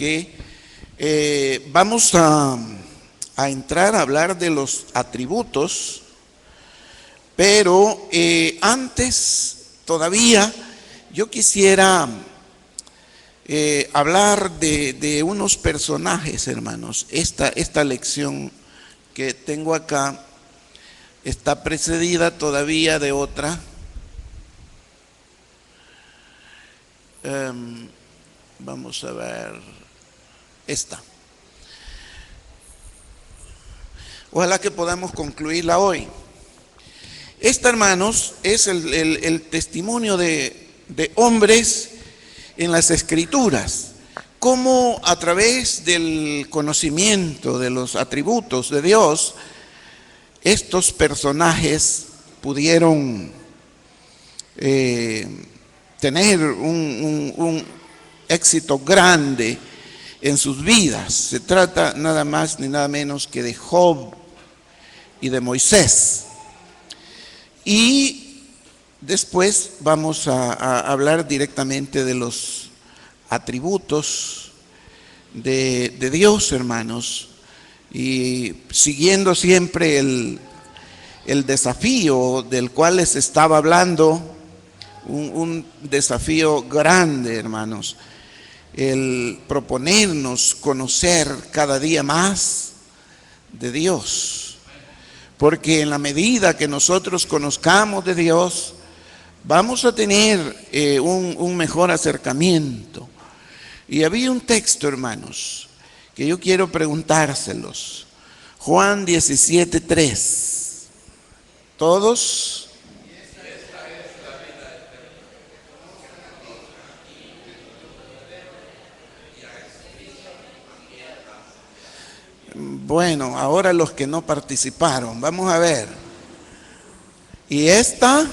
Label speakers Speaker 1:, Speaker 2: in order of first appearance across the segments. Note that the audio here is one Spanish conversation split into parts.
Speaker 1: que vamos a entrar a hablar de los atributos, pero antes todavía yo quisiera hablar de unos personajes, hermanos. Esta lección que tengo acá está precedida todavía de otra. Vamos a ver esta. Ojalá que podamos concluirla hoy. Esta, hermanos, es el testimonio de hombres en las Escrituras, cómo a través del conocimiento de los atributos de Dios, estos personajes pudieron tener un éxito grande en sus vidas. Se trata nada más ni nada menos que de Job y de Moisés. Y después vamos a hablar directamente de los atributos de Dios, hermanos, y siguiendo siempre el desafío del cual les estaba hablando, un desafío grande, hermanos, el proponernos conocer cada día más de Dios. Porque en la medida que nosotros conozcamos de Dios, vamos a tener un mejor acercamiento. Y había un texto, hermanos, que yo quiero preguntárselos. Juan 17:3. ¿Todos? Bueno, ahora los que no participaron, vamos a ver. ¿Y esta?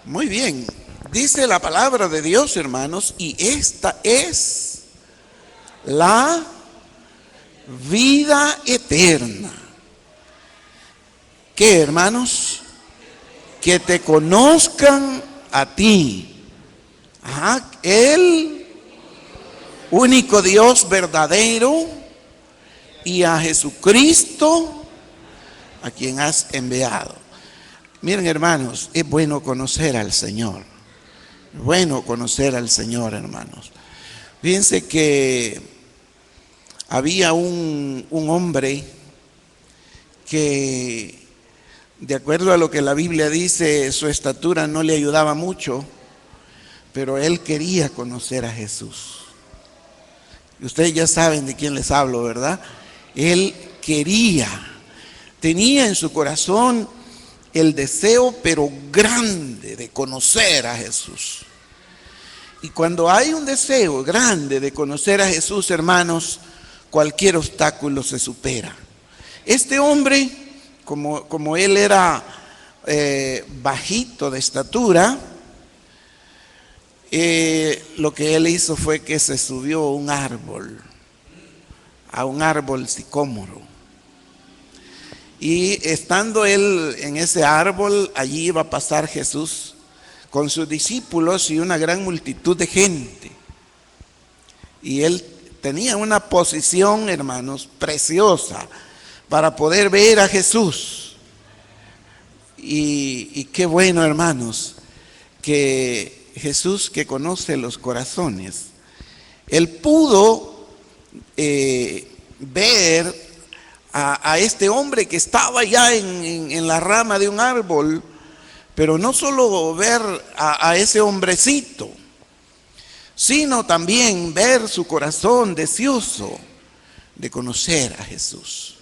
Speaker 1: Muy bien, dice la palabra de Dios, hermanos, y esta es la vida eterna. ¿Qué, hermanos? Que te conozcan a ti, el único Dios verdadero, y a Jesucristo, a quien has enviado. Miren, hermanos, es bueno conocer al Señor. Es bueno conocer al Señor, hermanos. Fíjense que había un hombre que, de acuerdo a lo que la Biblia dice, su estatura no le ayudaba mucho, pero él quería conocer a Jesús. Y ustedes ya saben de quién les hablo, ¿verdad? Él tenía en su corazón el deseo, pero grande, de conocer a Jesús. Y cuando hay un deseo grande de conocer a Jesús, hermanos, cualquier obstáculo se supera. Este hombre, como él era bajito de estatura, lo que él hizo fue que se subió a un árbol sicómoro. Y estando él en ese árbol, allí iba a pasar Jesús con sus discípulos y una gran multitud de gente. Y él tenía una posición, hermanos, preciosa para poder ver a Jesús. Y qué bueno, hermanos, que Jesús, que conoce los corazones, él pudo ver a este hombre que estaba ya en la rama de un árbol, pero no solo ver a ese hombrecito, sino también ver su corazón deseoso de conocer a Jesús.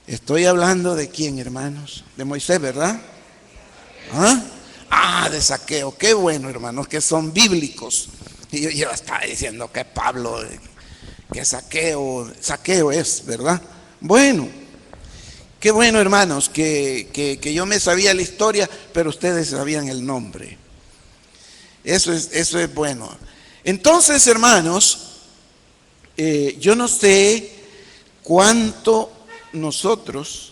Speaker 1: Estoy hablando de quién, hermanos, de Moisés, ¿verdad? De Zaqueo. Qué bueno, hermanos, que son bíblicos. Y yo estaba diciendo que Pablo, que Zaqueo es, ¿verdad? Bueno, qué bueno, hermanos, que yo me sabía la historia, pero ustedes sabían el nombre. Eso es bueno. Entonces, hermanos, yo no sé cuánto nosotros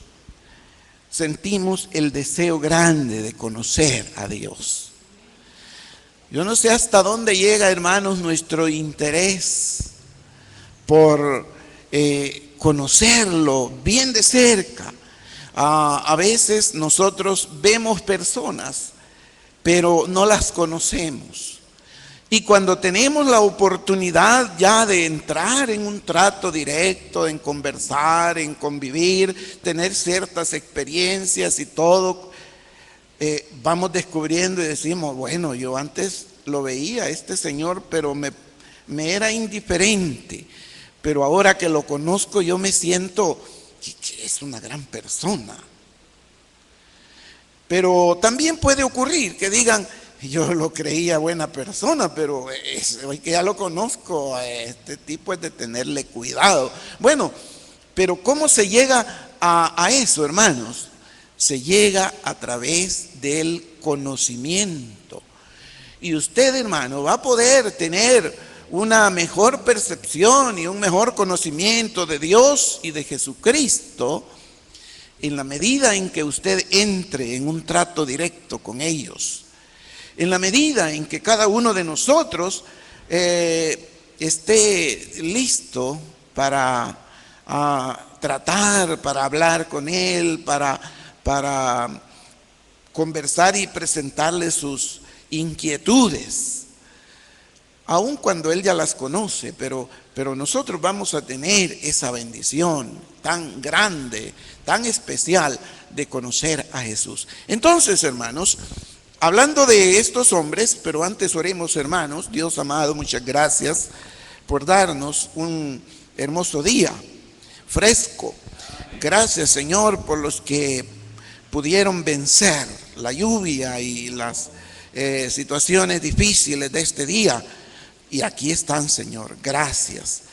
Speaker 1: sentimos el deseo grande de conocer a Dios. Yo no sé hasta dónde llega, hermanos, nuestro interés por conocerlo bien de cerca. A veces nosotros vemos personas, pero no las conocemos. Y cuando tenemos la oportunidad ya de entrar en un trato directo, en conversar, en convivir, tener ciertas experiencias y todo, vamos descubriendo y decimos, bueno, yo antes lo veía a este señor, pero me era indiferente. Pero ahora que lo conozco, yo me siento que es una gran persona. Pero también puede ocurrir que digan, yo lo creía buena persona, pero hoy que ya lo conozco, este tipo es de tenerle cuidado. Bueno, pero ¿cómo se llega a eso, hermanos? Se llega a través del conocimiento. Y usted, hermano, va a poder tener una mejor percepción y un mejor conocimiento de Dios y de Jesucristo en la medida en que usted entre en un trato directo con ellos. En la medida en que cada uno de nosotros esté listo para tratar, para hablar con Él, para conversar y presentarle sus inquietudes, aun cuando Él ya las conoce, pero nosotros vamos a tener esa bendición tan grande, tan especial de conocer a Jesús. Entonces, hermanos, hablando de estos hombres, pero antes oremos, hermanos. Dios amado, muchas gracias por darnos un hermoso día, fresco. Gracias, Señor, por los que pudieron vencer la lluvia y las situaciones difíciles de este día. Y aquí están, Señor. Gracias.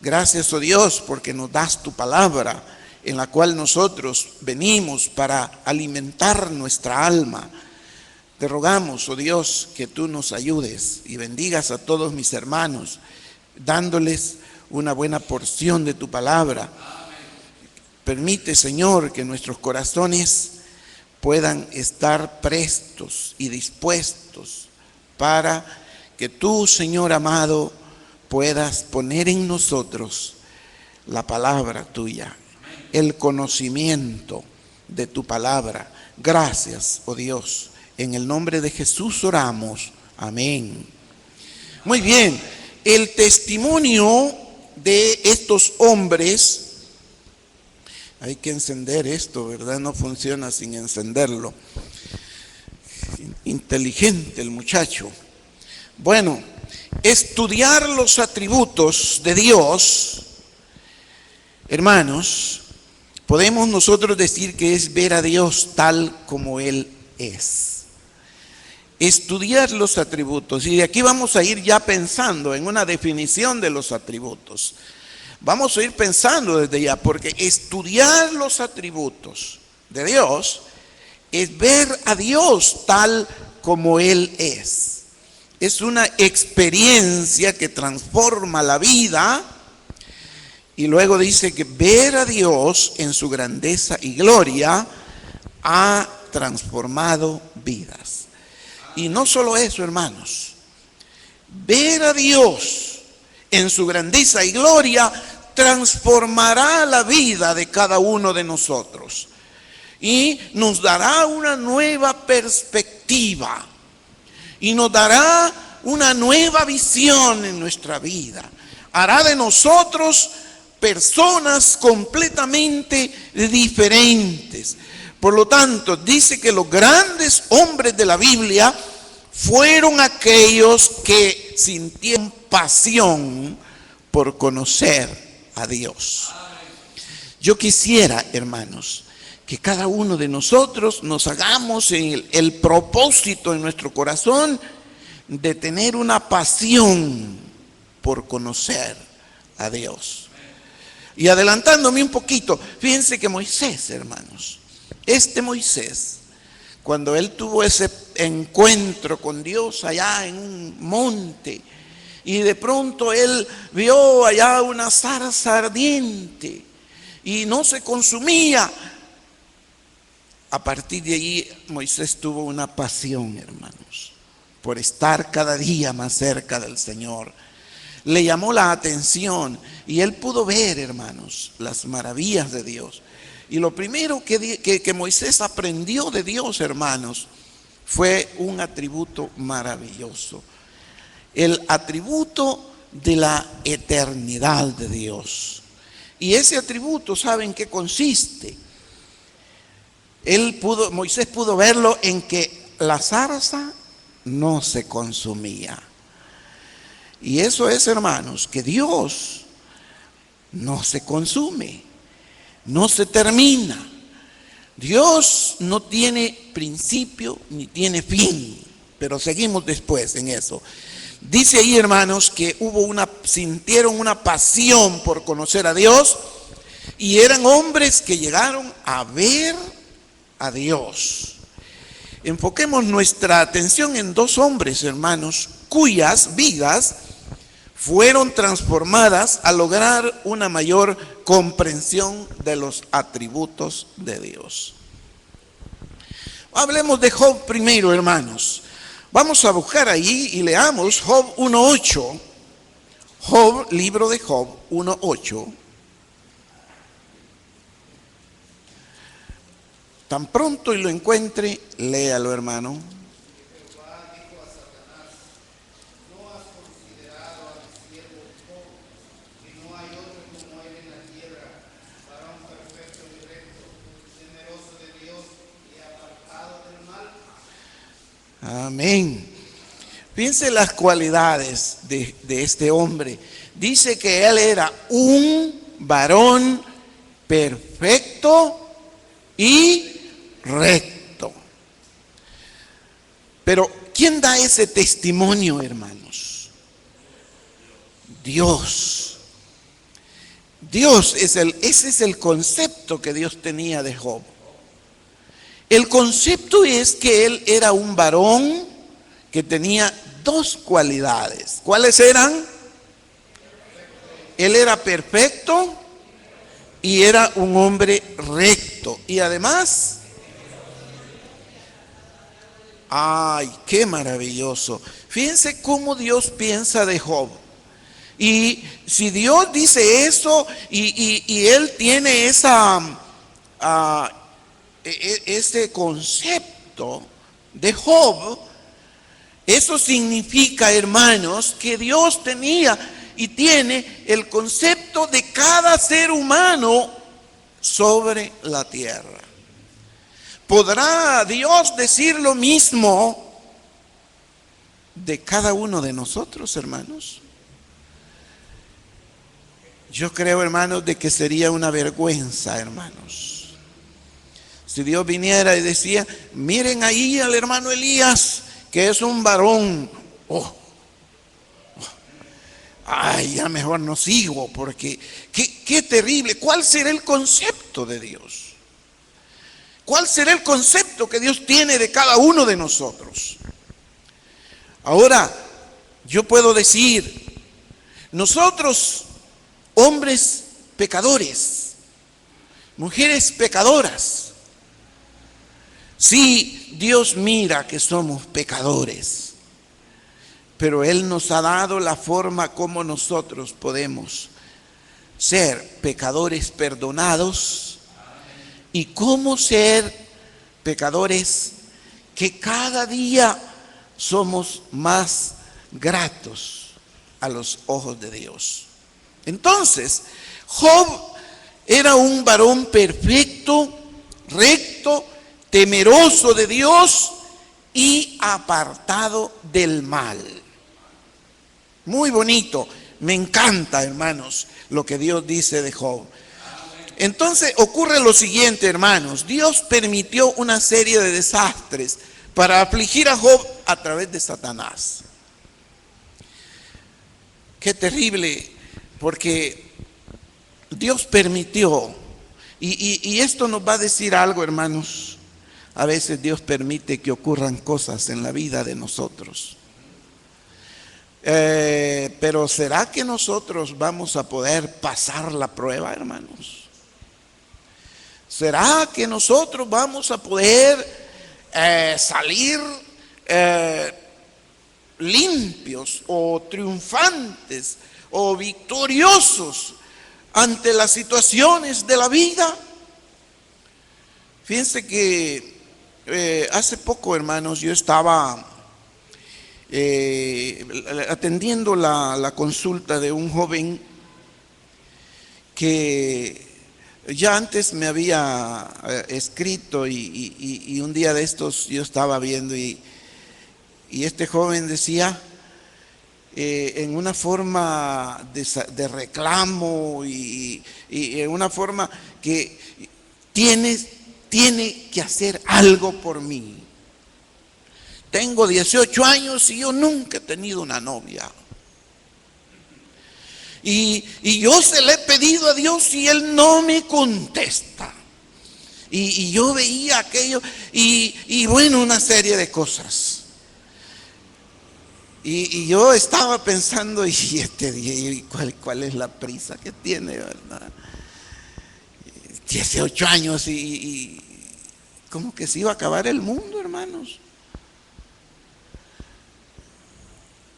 Speaker 1: Gracias, oh Dios, porque nos das tu palabra en la cual nosotros venimos para alimentar nuestra alma. Te rogamos, oh Dios, que tú nos ayudes y bendigas a todos mis hermanos, dándoles una buena porción de tu palabra. Permite, Señor, que nuestros corazones puedan estar prestos y dispuestos para que tú, Señor amado, puedas poner en nosotros la palabra tuya, el conocimiento de tu palabra. Gracias, oh Dios. En el nombre de Jesús oramos. Amén. Muy bien, el testimonio de estos hombres, hay que encender esto, ¿verdad? No funciona sin encenderlo. Inteligente el muchacho. Bueno, estudiar los atributos de Dios, hermanos, podemos nosotros decir que es ver a Dios tal como Él es. Estudiar los atributos, y de aquí vamos a ir ya pensando en una definición de los atributos. Vamos a ir pensando desde ya, porque estudiar los atributos de Dios es ver a Dios tal como Él es. Es una experiencia que transforma la vida, y luego dice que ver a Dios en su grandeza y gloria ha transformado vidas. Y no solo eso, hermanos, ver a Dios en su grandeza y gloria transformará la vida de cada uno de nosotros y nos dará una nueva perspectiva y nos dará una nueva visión en nuestra vida. Hará de nosotros personas completamente diferentes. Por lo tanto, dice que los grandes hombres de la Biblia fueron aquellos que sintieron pasión por conocer a Dios. Yo quisiera, hermanos, que cada uno de nosotros nos hagamos el propósito en nuestro corazón de tener una pasión por conocer a Dios. Y adelantándome un poquito, fíjense que Moisés, hermanos, Moisés, cuando él tuvo ese encuentro con Dios allá en un monte, y de pronto él vio allá una zarza ardiente y no se consumía, a partir de ahí Moisés tuvo una pasión, hermanos, por estar cada día más cerca del Señor. Le llamó la atención y él pudo ver, hermanos, las maravillas de Dios. Y lo primero que Moisés aprendió de Dios, hermanos, fue un atributo maravilloso. El atributo de la eternidad de Dios. Y ese atributo, ¿saben qué consiste? Moisés pudo verlo en que la zarza no se consumía. Y eso es, hermanos, que Dios no se consume, no se termina. Dios no tiene principio ni tiene fin, pero seguimos después en eso. Dice ahí, hermanos, que sintieron una pasión por conocer a Dios y eran hombres que llegaron a ver a Dios. Enfoquemos nuestra atención en dos hombres, hermanos, cuyas vidas fueron transformadas al lograr una mayor comprensión de los atributos de Dios. Hablemos de Job primero, hermanos. Vamos a buscar ahí y leamos Job 1:8. Job, libro de Job 1:8. Tan pronto y lo encuentre, léalo, hermano. Amén. Fíjense las cualidades de este hombre. Dice que él era un varón perfecto y recto. Pero ¿quién da ese testimonio, hermanos? Dios. Ese es el concepto que Dios tenía de Job. El concepto es que él era un varón que tenía dos cualidades. ¿Cuáles eran? Él era perfecto y era un hombre recto. Y además, ¡ay, qué maravilloso! Fíjense cómo Dios piensa de Job. Y si Dios dice eso y él tiene ese concepto de Job, eso significa, hermanos, que Dios tenía y tiene el concepto de cada ser humano sobre la tierra. ¿Podrá Dios decir lo mismo de cada uno de nosotros, hermanos? Yo creo, hermanos, de que sería una vergüenza, hermanos. Si Dios viniera y decía, miren ahí al hermano Elías, que es un varón. Ay, ya mejor no sigo, porque qué terrible. ¿Cuál será el concepto de Dios? ¿Cuál será el concepto que Dios tiene de cada uno de nosotros? Ahora, yo puedo decir, nosotros, hombres pecadores, mujeres pecadoras, sí, Dios mira que somos pecadores, pero Él nos ha dado la forma como nosotros podemos ser pecadores perdonados y cómo ser pecadores que cada día somos más gratos a los ojos de Dios. Entonces, Job era un varón perfecto, recto, temeroso de Dios y apartado del mal. Muy bonito, me encanta, hermanos, lo que Dios dice de Job. Entonces ocurre lo siguiente, hermanos. Dios permitió una serie de desastres para afligir a Job a través de Satanás. Qué terrible, porque Dios permitió, y esto nos va a decir algo, hermanos. A veces Dios permite que ocurran cosas en la vida de nosotros. Pero ¿será que nosotros vamos a poder pasar la prueba, hermanos? ¿Será que nosotros vamos a poder salir limpios o triunfantes o victoriosos ante las situaciones de la vida? Fíjense que hace poco, hermanos, yo estaba atendiendo la consulta de un joven que ya antes me había escrito y un día de estos yo estaba viendo y este joven decía en una forma de reclamo y en una forma que tiene que hacer algo por mí. Tengo 18 años y yo nunca he tenido una novia. Y yo se le he pedido a Dios y Él no me contesta. Y yo veía aquello y bueno, una serie de cosas. Y yo estaba pensando, ¿cuál es la prisa que tiene, verdad? 18 años y como que se iba a acabar el mundo, hermanos.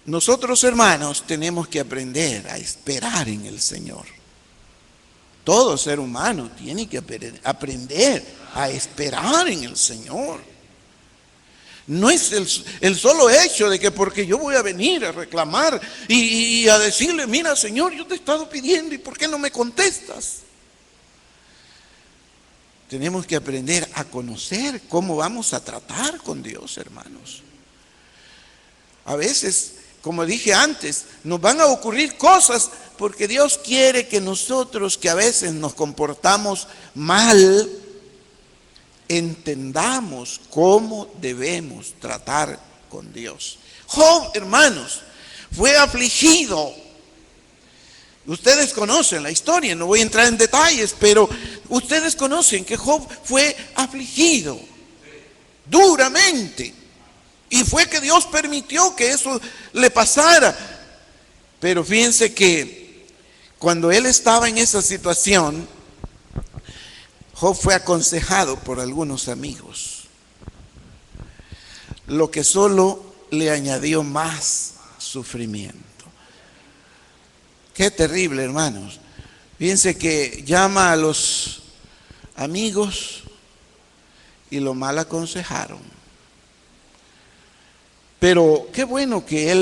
Speaker 1: Nosotros, hermanos, tenemos que aprender a esperar en el Señor. Todo ser humano tiene que aprender a esperar en el Señor. No es el solo hecho de que porque yo voy a venir a reclamar y a decirle, mira, Señor, yo te he estado pidiendo y ¿por qué no me contestas? Tenemos que aprender a conocer cómo vamos a tratar con Dios, hermanos. A veces, como dije antes, nos van a ocurrir cosas porque Dios quiere que nosotros, que a veces nos comportamos mal, entendamos cómo debemos tratar con Dios. Job, hermanos, fue afligido. Ustedes conocen la historia, no voy a entrar en detalles, pero ustedes conocen que Job fue afligido duramente. Y fue que Dios permitió que eso le pasara. Pero fíjense que cuando él estaba en esa situación, Job fue aconsejado por algunos amigos, lo que solo le añadió más sufrimiento. Qué terrible, hermanos. Fíjense que llama a los amigos y lo mal aconsejaron. Pero qué bueno que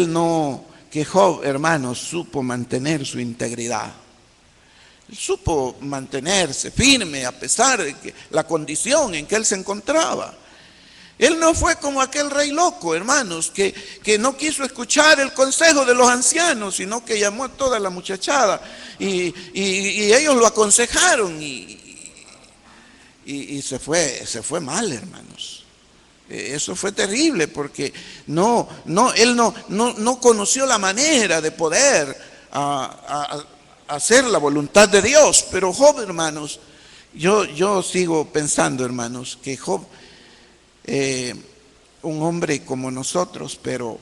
Speaker 1: que Job, hermanos, supo mantener su integridad. Él supo mantenerse firme a pesar de la condición en que él se encontraba. Él no fue como aquel rey loco, hermanos, que no quiso escuchar el consejo de los ancianos, sino que llamó a toda la muchachada y ellos lo aconsejaron y se fue mal, hermanos. Eso fue terrible porque él no conoció la manera de poder hacer la voluntad de Dios. Pero Job, hermanos, yo sigo pensando, hermanos, que Job, un hombre como nosotros, pero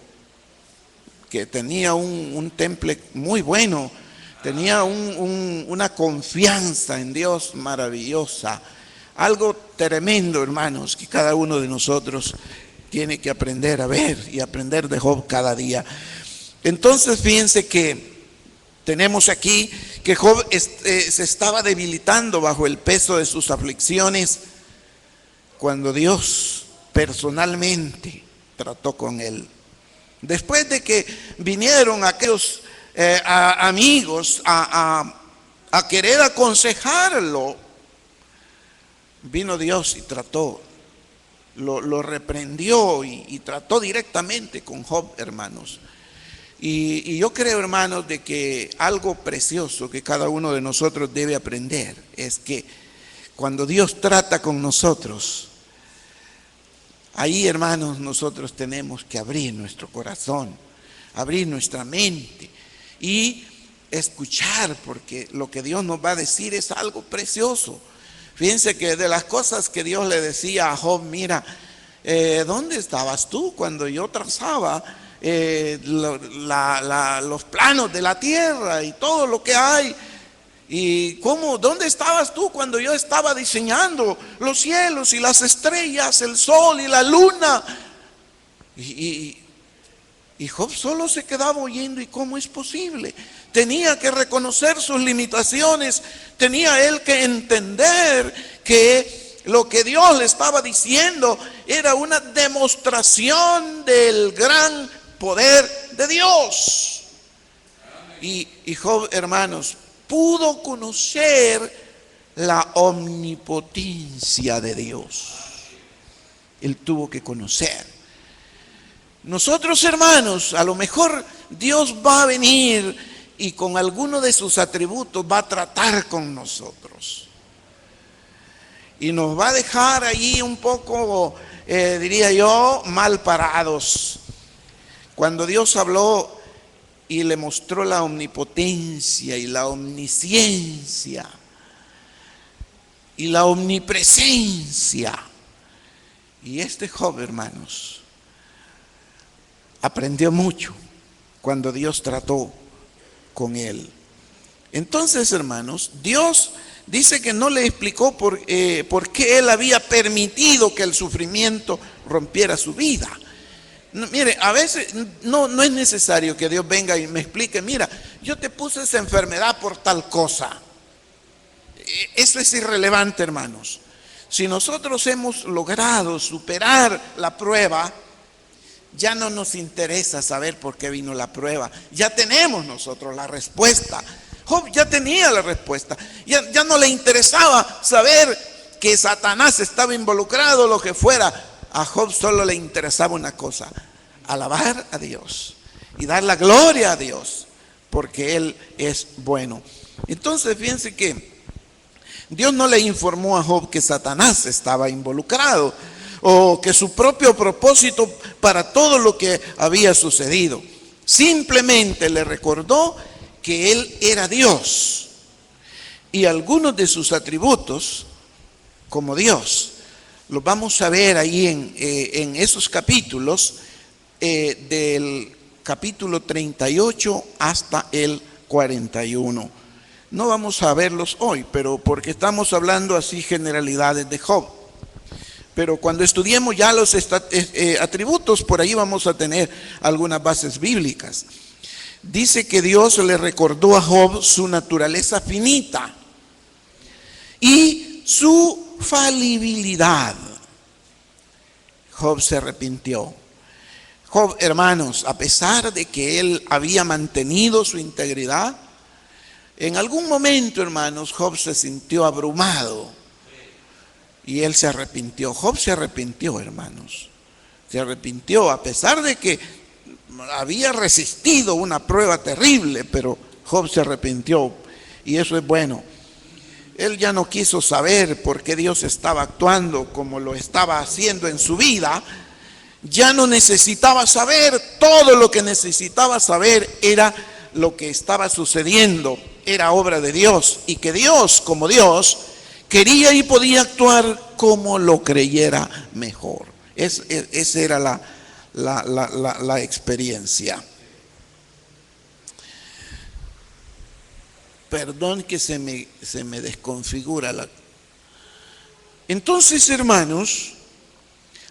Speaker 1: que tenía un temple muy bueno, tenía una confianza en Dios maravillosa. Algo tremendo, hermanos, que cada uno de nosotros tiene que aprender a ver y aprender de Job cada día. Entonces, fíjense que tenemos aquí que Job se estaba debilitando bajo el peso de sus aflicciones cuando Dios personalmente trató con él. Después de que vinieron aquellos amigos a querer aconsejarlo, vino Dios y trató, lo reprendió y trató directamente con Job, hermanos. Y yo creo, hermanos, de que algo precioso que cada uno de nosotros debe aprender es que cuando Dios trata con nosotros, ahí, hermanos, nosotros tenemos que abrir nuestro corazón, abrir nuestra mente y escuchar, porque lo que Dios nos va a decir es algo precioso. Fíjense que de las cosas que Dios le decía a Job, mira, ¿dónde estabas tú cuando yo trazaba los planos de la tierra y todo lo que hay? ¿Y cómo? ¿Dónde estabas tú cuando yo estaba diseñando los cielos y las estrellas, el sol y la luna? Y Job solo se quedaba oyendo. ¿Y cómo es posible? Tenía que reconocer sus limitaciones. Tenía él que entender que lo que Dios le estaba diciendo era una demostración del gran poder de Dios. Y Job, hermanos, pudo conocer la omnipotencia de Dios. Él tuvo que conocer. Nosotros, hermanos, a lo mejor Dios va a venir y con alguno de sus atributos va a tratar con nosotros. Y nos va a dejar ahí un poco, diría yo, mal parados. Cuando Dios habló y le mostró la omnipotencia y la omnisciencia y la omnipresencia. Y Job, hermanos, aprendió mucho cuando Dios trató con él. Entonces, hermanos, Dios dice que no le explicó por qué él había permitido que el sufrimiento rompiera su vida. No, mire, a veces no es necesario que Dios venga y me explique, mira, yo te puse esa enfermedad por tal cosa. Eso es irrelevante, hermanos. Si nosotros hemos logrado superar la prueba, ya no nos interesa saber por qué vino la prueba. Ya tenemos nosotros la respuesta. Job ya tenía la respuesta. Ya no le interesaba saber que Satanás estaba involucrado o lo que fuera. A Job solo le interesaba una cosa: alabar a Dios y dar la gloria a Dios, porque Él es bueno. Entonces, fíjense que Dios no le informó a Job que Satanás estaba involucrado o que su propio propósito para todo lo que había sucedido. Simplemente le recordó que Él era Dios y algunos de sus atributos como Dios los vamos a ver ahí en esos capítulos, del capítulo 38 hasta el 41. No vamos a verlos hoy, pero porque estamos hablando así generalidades de Job. Pero cuando estudiemos ya los atributos, por ahí vamos a tener algunas bases bíblicas. Dice que Dios le recordó a Job su naturaleza finita y su falibilidad. Job se arrepintió. Job, hermanos, a pesar de que él había mantenido su integridad, en algún momento, hermanos, Job se sintió abrumado y él se arrepintió. Job se arrepintió, hermanos. Se arrepintió a pesar de que había resistido una prueba terrible, pero Job se arrepintió y eso es bueno. Él ya no quiso saber por qué Dios estaba actuando como lo estaba haciendo en su vida. Ya no necesitaba saber. Todo lo que necesitaba saber era lo que estaba sucediendo. Era obra de Dios y que Dios, como Dios, quería y podía actuar como lo creyera mejor. Esa era la experiencia. Perdón que se me desconfigura la... Entonces, hermanos,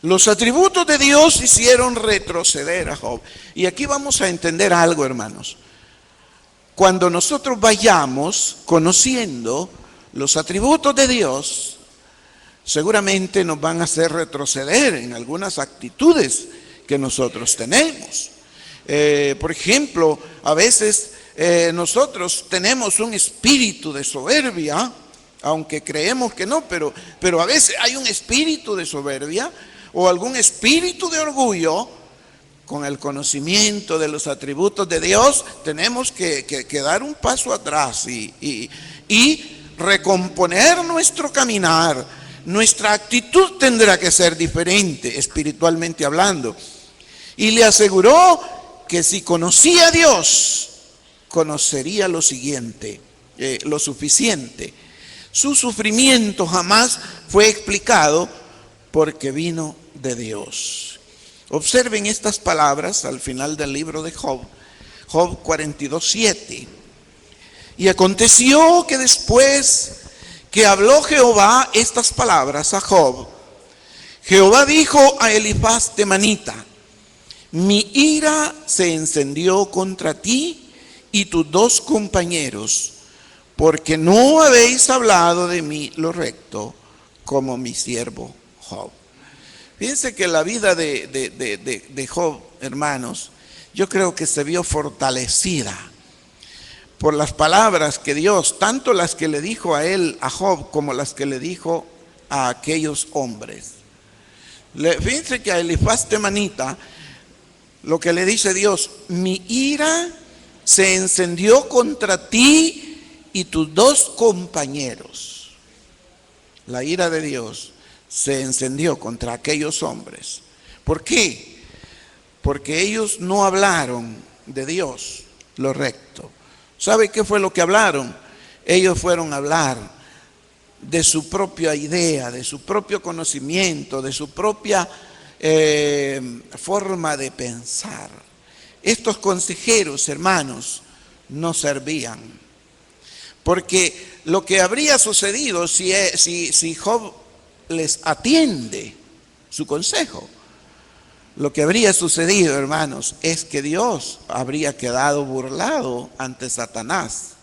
Speaker 1: los atributos de Dios hicieron retroceder a Job. Y aquí vamos a entender algo, hermanos. Cuando nosotros vayamos conociendo los atributos de Dios, seguramente nos van a hacer retroceder en algunas actitudes que nosotros tenemos. Por ejemplo, a veces nosotros tenemos un espíritu de soberbia, aunque creemos que no, pero a veces hay un espíritu de soberbia o algún espíritu de orgullo. Con el conocimiento de los atributos de Dios, tenemos que dar un paso atrás y recomponer nuestro caminar. Nuestra actitud tendrá que ser diferente, espiritualmente hablando. Y le aseguró que si conocía a Dios, conocería lo siguiente, lo suficiente. Su sufrimiento jamás fue explicado porque vino de Dios. Observen estas palabras al final del libro de Job, Job 42:7. Y aconteció que después que habló Jehová estas palabras a Job, Jehová dijo a Elifaz temanita: mi ira se encendió contra ti y tus dos compañeros, porque no habéis hablado de mí lo recto, como mi siervo Job. Fíjense que la vida de Job, hermanos, yo creo que se vio fortalecida por las palabras que Dios, tanto las que le dijo a él, a Job, como las que le dijo a aquellos hombres. Fíjense que a Elifaz temanita, lo que le dice Dios: mi ira se encendió contra ti y tus dos compañeros. La ira de Dios se encendió contra aquellos hombres. ¿Por qué? Porque ellos no hablaron de Dios lo recto. ¿Sabe qué fue lo que hablaron? Ellos fueron a hablar de su propia idea, de su propio conocimiento, de su propia forma de pensar. Estos consejeros, hermanos, no servían. Porque lo que habría sucedido si Job les atiende su consejo, lo que habría sucedido, hermanos, es que Dios habría quedado burlado ante Satanás.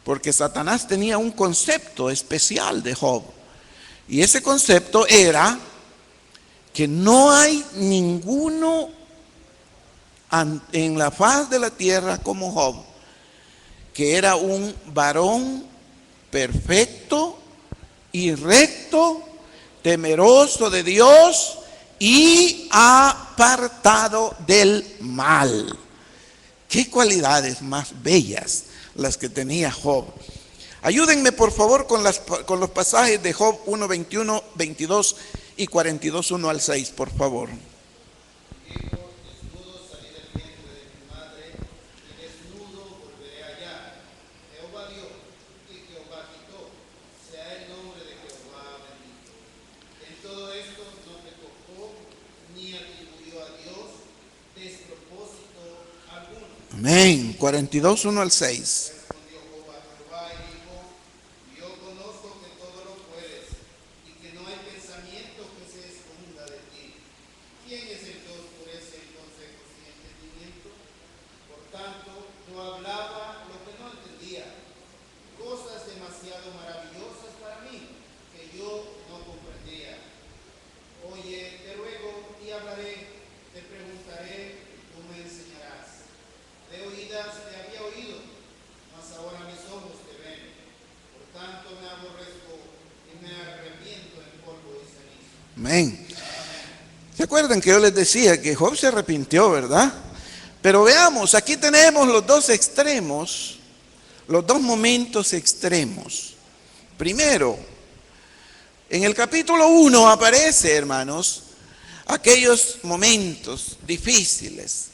Speaker 1: Porque Satanás tenía un concepto especial de Job. Y ese concepto era que no hay ninguno en la faz de la tierra como Job, que era un varón perfecto y recto, temeroso de Dios y apartado del mal. Qué cualidades más bellas las que tenía Job. Ayúdenme por favor con los pasajes de Job 1, 21, 22 y 42, 1 al 6, por favor. Amén. 42, 1 al 6. Amén. ¿Se acuerdan que yo les decía que Job se arrepintió, verdad? Pero veamos, aquí tenemos los dos extremos, los dos momentos extremos. Primero, en el capítulo 1 aparece, hermanos, aquellos momentos difíciles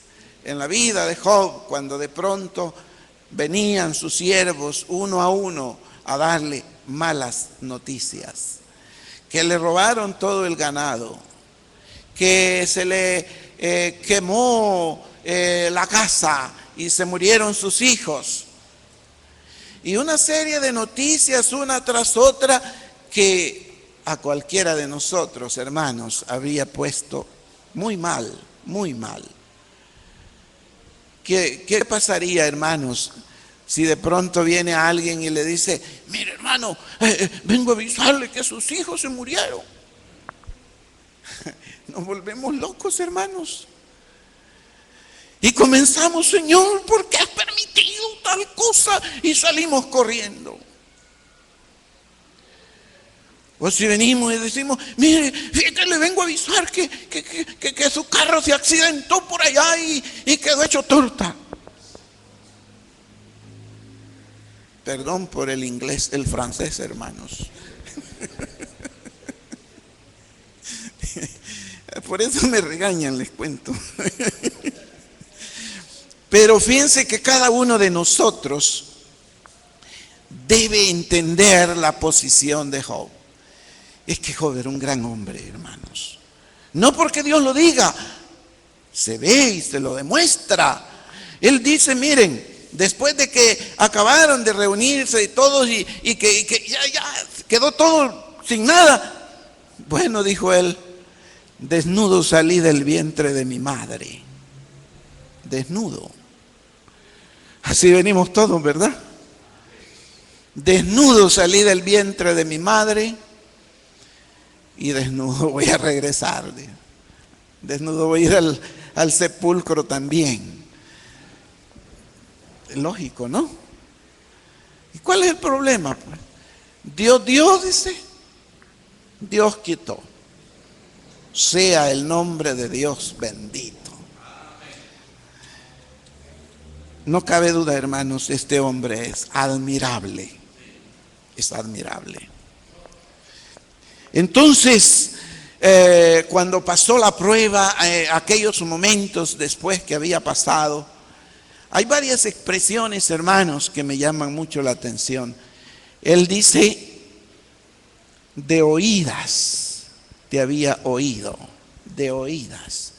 Speaker 1: en la vida de Job, cuando de pronto venían sus siervos uno a uno a darle malas noticias. Que le robaron todo el ganado, que se le quemó la casa y se murieron sus hijos. Y una serie de noticias una tras otra que a cualquiera de nosotros, hermanos, habría puesto muy mal, muy mal. ¿Qué pasaría, hermanos, si de pronto viene alguien y le dice: mire, hermano, vengo a avisarle que sus hijos se murieron? Nos volvemos locos, hermanos. Y comenzamos: Señor, ¿por qué has permitido tal cosa? Y salimos corriendo. O si venimos y decimos: mire, fíjate, le vengo a avisar que su carro se accidentó por allá y quedó hecho torta. Perdón por el inglés, el francés, hermanos. Por eso me regañan, les cuento. Pero fíjense que cada uno de nosotros debe entender la posición de Job. Es que Job era un gran hombre, hermanos. No porque Dios lo diga, se ve y se lo demuestra. Él dice: miren, después de que acabaron de reunirse y todos y que ya quedó todo sin nada, bueno, dijo él, desnudo salí del vientre de mi madre. Desnudo. Así venimos todos, ¿verdad? Desnudo salí del vientre de mi madre y desnudo voy a regresar. Desnudo voy a ir al sepulcro también. Lógico, ¿no? ¿Y cuál es el problema? Pues Dios dice, Dios quitó. Sea el nombre de Dios bendito. No cabe duda, hermanos, este hombre es admirable. Es admirable. Entonces, cuando pasó la prueba, aquellos momentos después que había pasado, hay varias expresiones, hermanos, que me llaman mucho la atención. Él dice, de oídas te había oído, de oídas.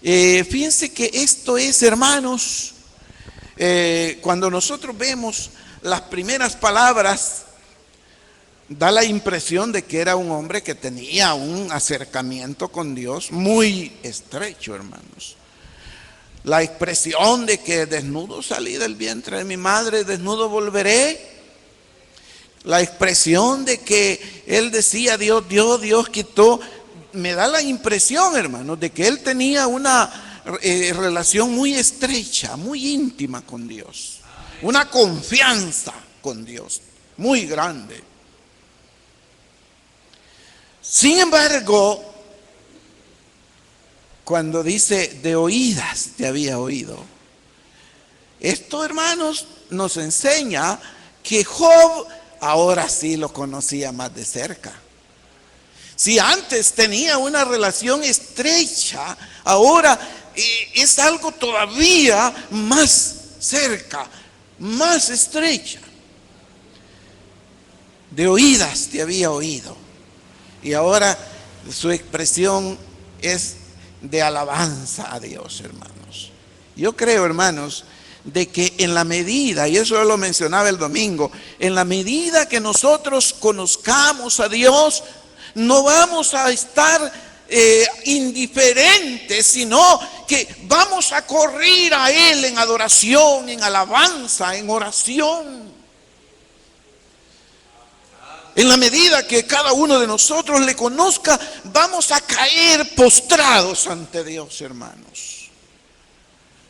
Speaker 1: Fíjense que esto es, hermanos, cuando nosotros vemos las primeras palabras, da la impresión de que era un hombre que tenía un acercamiento con Dios muy estrecho, hermanos. La expresión de que desnudo salí del vientre de mi madre, desnudo volveré. La expresión de que él decía Dios dio, Dios quitó, me da la impresión, hermanos, de que él tenía una relación muy estrecha, muy íntima con Dios. Una confianza con Dios muy grande. Sin embargo, cuando dice de oídas te había oído, esto, hermanos, nos enseña que Job ahora sí lo conocía más de cerca. Si antes tenía una relación estrecha, ahora es algo todavía más cerca, más estrecha. De oídas te había oído. Y ahora su expresión es de alabanza a Dios, hermanos. Yo creo, hermanos, de que en la medida, y eso yo lo mencionaba el domingo, en la medida que nosotros conozcamos a Dios, no vamos a estar indiferentes, sino que vamos a correr a Él en adoración, en alabanza, en oración. En la medida que cada uno de nosotros le conozca, vamos a caer postrados ante Dios, hermanos.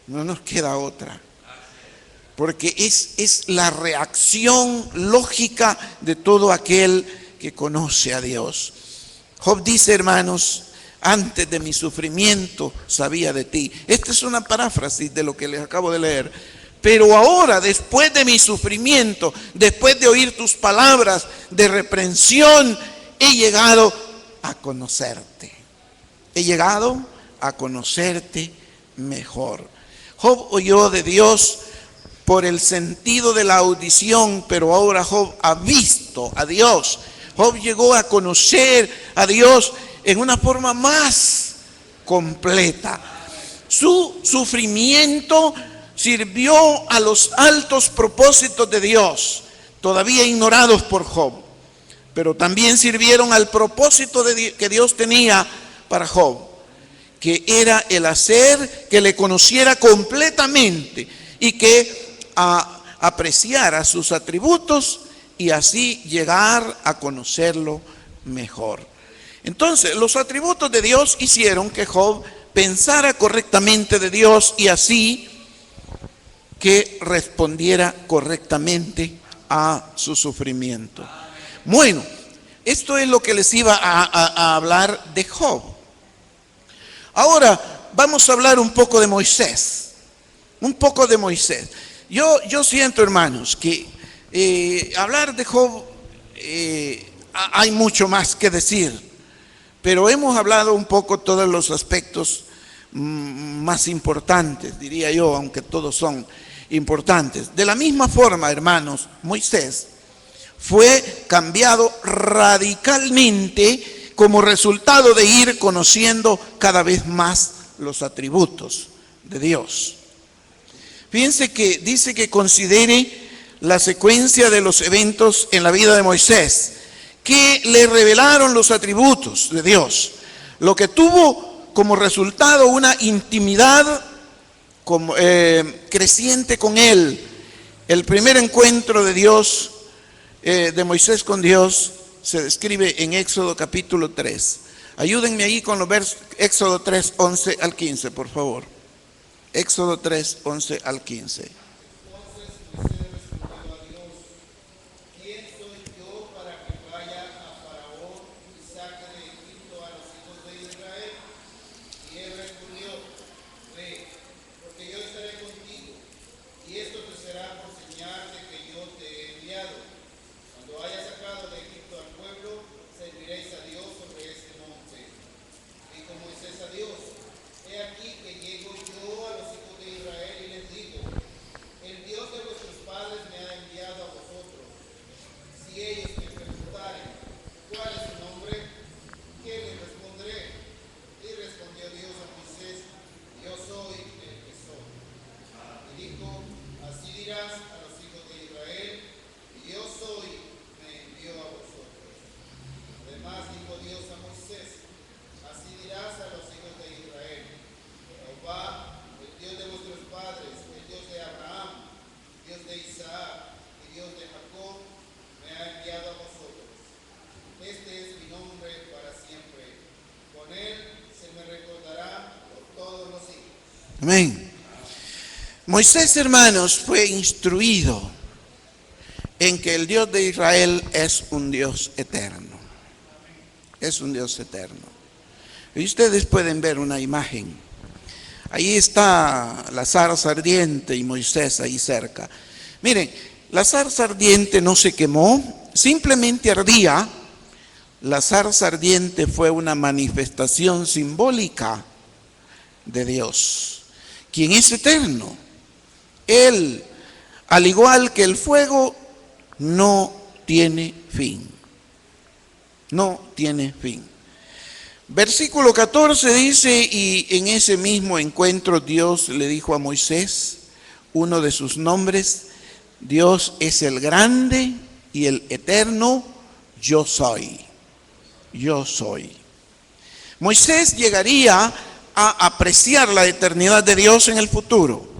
Speaker 1: No nos queda otra. Porque es la reacción lógica de todo aquel que conoce a Dios. Job dice, hermanos, antes de mi sufrimiento sabía de ti. Esta es una paráfrasis de lo que les acabo de leer. Pero ahora, después de mi sufrimiento, después de oír tus palabras de reprensión, he llegado a conocerte. He llegado a conocerte mejor. Job oyó de Dios por el sentido de la audición, pero ahora Job ha visto a Dios. Job llegó a conocer a Dios en una forma más completa. Su sufrimiento sirvió a los altos propósitos de Dios, todavía ignorados por Job, pero también sirvieron al propósito que Dios tenía para Job, que era el hacer que le conociera completamente y que apreciara sus atributos y así llegar a conocerlo mejor. Entonces, los atributos de Dios hicieron que Job pensara correctamente de Dios y así que respondiera correctamente a su sufrimiento. Bueno, esto es lo que les iba a hablar de Job. Ahora vamos a hablar un poco de Moisés. Un poco de Moisés. Yo siento, hermanos, que hablar de Job hay mucho más que decir, pero hemos hablado un poco todos los aspectos más importantes, diría yo, aunque todos son importantes. De la misma forma, hermanos, Moisés fue cambiado radicalmente como resultado de ir conociendo cada vez más los atributos de Dios. Fíjense que dice que considere la secuencia de los eventos en la vida de Moisés, que le revelaron los atributos de Dios, lo que tuvo como resultado una intimidad creciente con él. El primer encuentro de Dios, de Moisés con Dios, se describe en Éxodo capítulo 3. Ayúdenme ahí con los versos, Éxodo 3, 11 al 15, por favor. Éxodo 3, 11 al 15. Amén. Moisés, hermanos, fue instruido en que el Dios de Israel es un Dios eterno. Es un Dios eterno. Y ustedes pueden ver una imagen. Ahí está la zarza ardiente y Moisés ahí cerca. Miren, la zarza ardiente no se quemó, simplemente ardía. La zarza ardiente fue una manifestación simbólica de Dios, quien es eterno. Él, al igual que el fuego, no tiene fin. No tiene fin. Versículo 14 dice, y en ese mismo encuentro Dios le dijo a Moisés, uno de sus nombres, Dios es el grande y el eterno, yo soy. Yo soy. Moisés llegaría a apreciar la eternidad de Dios en el futuro.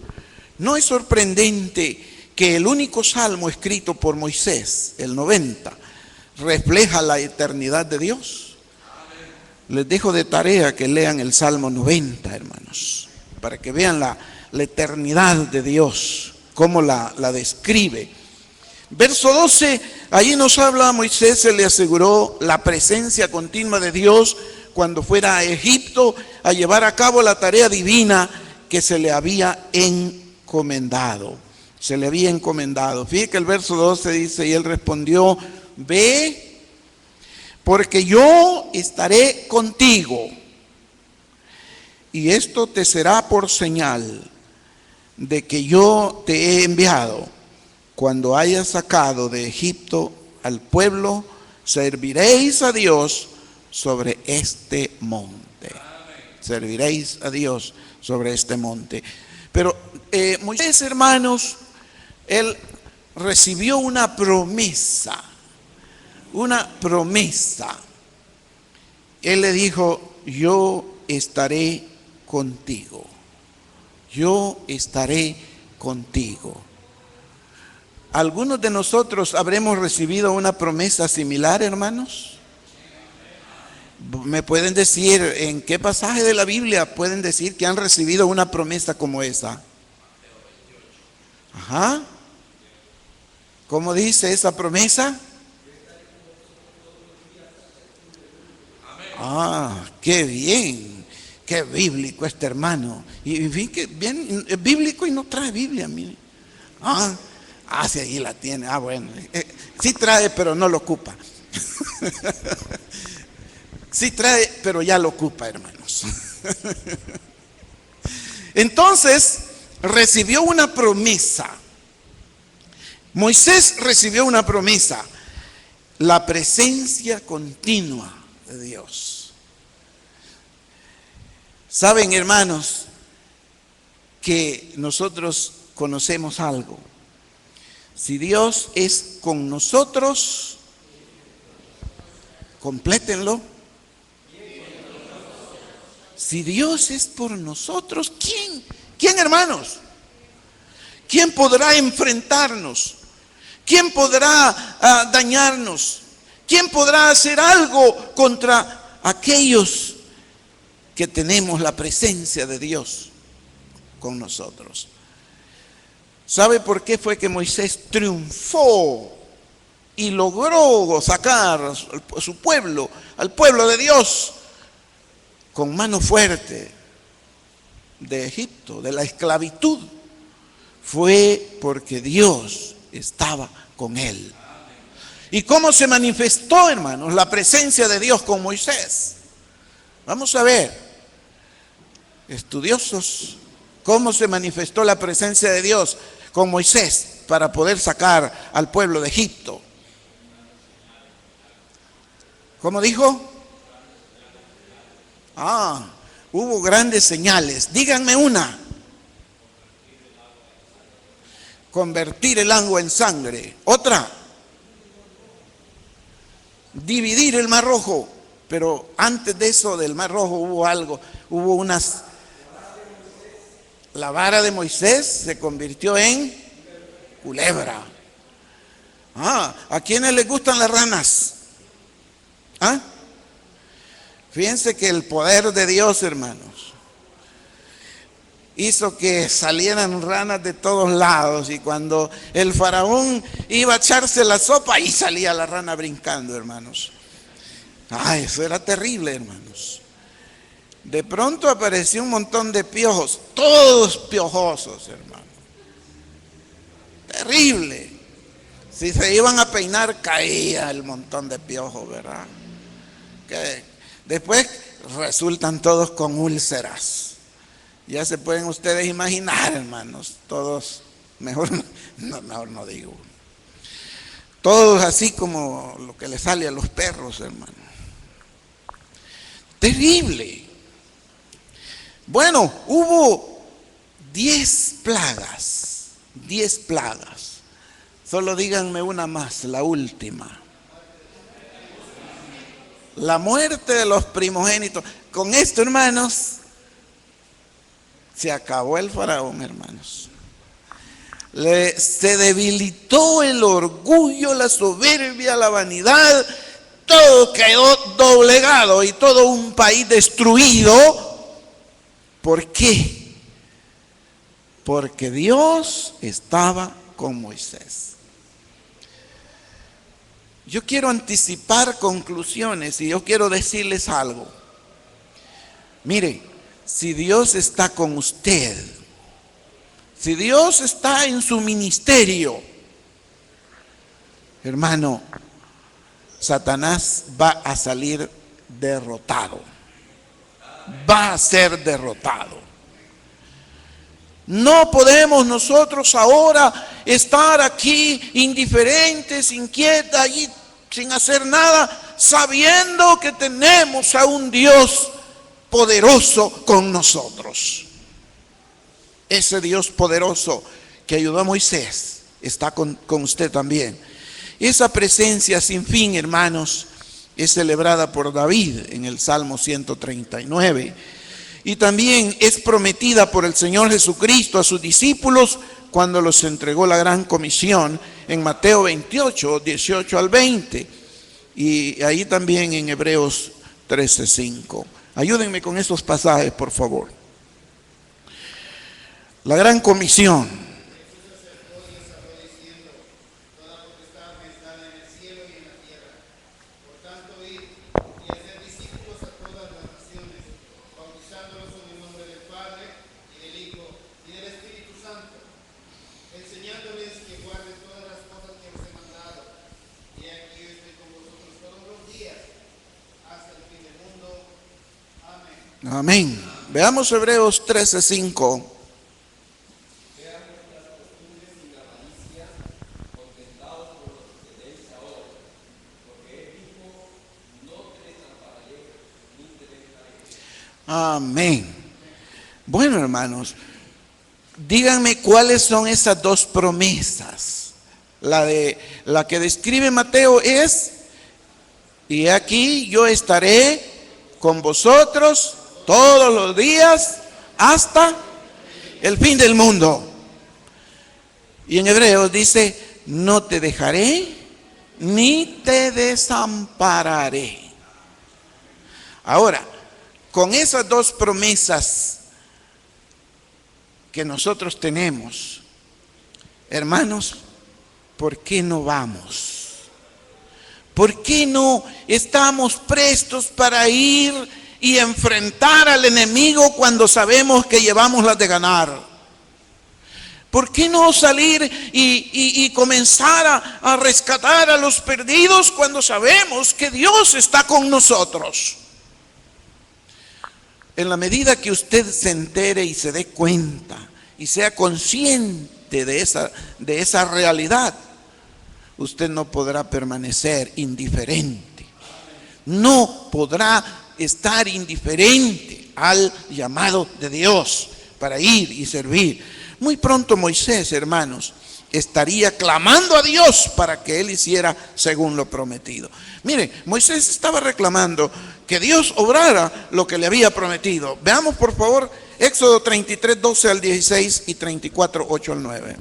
Speaker 1: No es sorprendente que el único salmo escrito por Moisés, el 90, refleja la eternidad de Dios. Les dejo de tarea que lean el Salmo 90, hermanos, para que vean la eternidad de Dios, cómo la describe. Verso 12, allí nos habla, a Moisés se le aseguró la presencia continua de Dios cuando fuera a Egipto a llevar a cabo la tarea divina que se le había encomendado. Se le había encomendado. Fíjate que el verso 12 dice, y él respondió, ve, porque yo estaré contigo, y esto te será por señal de que yo te he enviado. Cuando hayas sacado de Egipto al pueblo, serviréis a Dios sobre este monte. Serviréis a Dios sobre este monte. Pero Moisés, hermanos, él recibió una promesa. Una promesa. Él le dijo, yo estaré contigo. Yo estaré contigo. ¿Algunos de nosotros habremos recibido una promesa similar, hermanos? ¿Me pueden decir en qué pasaje de la Biblia pueden decir que han recibido una promesa como esa? Ajá. ¿Cómo dice esa promesa? Ah, qué bien, qué bíblico este hermano. Y vi que bien es bíblico y no trae Biblia, mire. Sí, ahí la tiene. Bueno, sí trae, pero no lo ocupa. Sí trae, pero ya lo ocupa, hermanos. Entonces, recibió una promesa. Moisés recibió una promesa. La presencia continua de Dios. Saben, hermanos, que nosotros conocemos algo. Si Dios es con nosotros, complétenlo. Si Dios es por nosotros, ¿quién, hermanos? ¿Quién podrá enfrentarnos? ¿Quién podrá dañarnos? ¿Quién podrá hacer algo contra aquellos que tenemos la presencia de Dios con nosotros? ¿Sabe por qué fue que Moisés triunfó y logró sacar a su pueblo, al pueblo de Dios, con mano fuerte de Egipto, de la esclavitud? Fue porque Dios estaba con él. ¿Y cómo se manifestó, hermanos, la presencia de Dios con Moisés? Vamos a ver, estudiosos, cómo se manifestó la presencia de Dios con Moisés para poder sacar al pueblo de Egipto. ¿Cómo dijo? Hubo grandes señales. Díganme una. Convertir el agua en sangre. Otra. Dividir el Mar Rojo. Pero antes de eso del Mar Rojo hubo algo. La vara de Moisés se convirtió en culebra. ¿A quiénes les gustan las ranas? Fíjense que el poder de Dios, hermanos, hizo que salieran ranas de todos lados, y cuando el faraón iba a echarse la sopa, ahí salía la rana brincando, hermanos. Eso era terrible, hermanos. De pronto apareció un montón de piojos, todos piojosos, hermanos. Terrible. Si se iban a peinar, caía el montón de piojos, ¿verdad? Que después resultan todos con úlceras. Ya se pueden ustedes imaginar, hermanos, todos, mejor no digo. Todos así como lo que le sale a los perros, hermano. Terrible. Bueno, hubo 10 plagas. 10 plagas. Solo díganme una más, la última. La muerte de los primogénitos. Con esto, hermanos, se acabó el faraón, hermanos. Se debilitó el orgullo, la soberbia, la vanidad. Todo quedó doblegado y todo un país destruido. ¿Por qué? Porque Dios estaba con Moisés. Yo quiero anticipar conclusiones y yo quiero decirles algo. Mire, si Dios está con usted, si Dios está en su ministerio, hermano, Satanás va a salir derrotado. Va a ser derrotado. No podemos nosotros ahora estar aquí indiferentes, inquietas, allí sin hacer nada, sabiendo que tenemos a un Dios poderoso con nosotros. Ese Dios poderoso que ayudó a Moisés está con usted también. Esa presencia sin fin, hermanos, es celebrada por David en el Salmo 139. Y también es prometida por el Señor Jesucristo a sus discípulos cuando los entregó la gran comisión en Mateo 28, 18 al 20. Y ahí también en Hebreos 13:5. Ayúdenme con esos pasajes, por favor. La gran comisión. Amén. Veamos Hebreos 13:5. Amén. Bueno, hermanos, Díganme cuáles son esas dos promesas. La que describe Mateo es: y aquí yo estaré con vosotros todos los días hasta el fin del mundo. Y en Hebreos dice: no te dejaré ni te desampararé. Ahora, con esas dos promesas que nosotros tenemos, hermanos, ¿por qué no vamos? ¿Por qué no estamos prestos para ir y enfrentar al enemigo cuando sabemos que llevamos las de ganar? ¿Por qué no salir y comenzar a rescatar a los perdidos cuando sabemos que Dios está con nosotros? En la medida que usted se entere y se dé cuenta y sea consciente de esa realidad, usted no podrá permanecer indiferente. No podrá estar indiferente al llamado de Dios para ir y servir. Muy pronto Moisés, hermanos, estaría clamando a Dios para que él hiciera según lo prometido. Mire, Moisés estaba reclamando que Dios obrara lo que le había prometido. Veamos por favor Éxodo 33, 12 al 16 y 34, 8 al 9.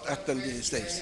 Speaker 1: Hasta el 16.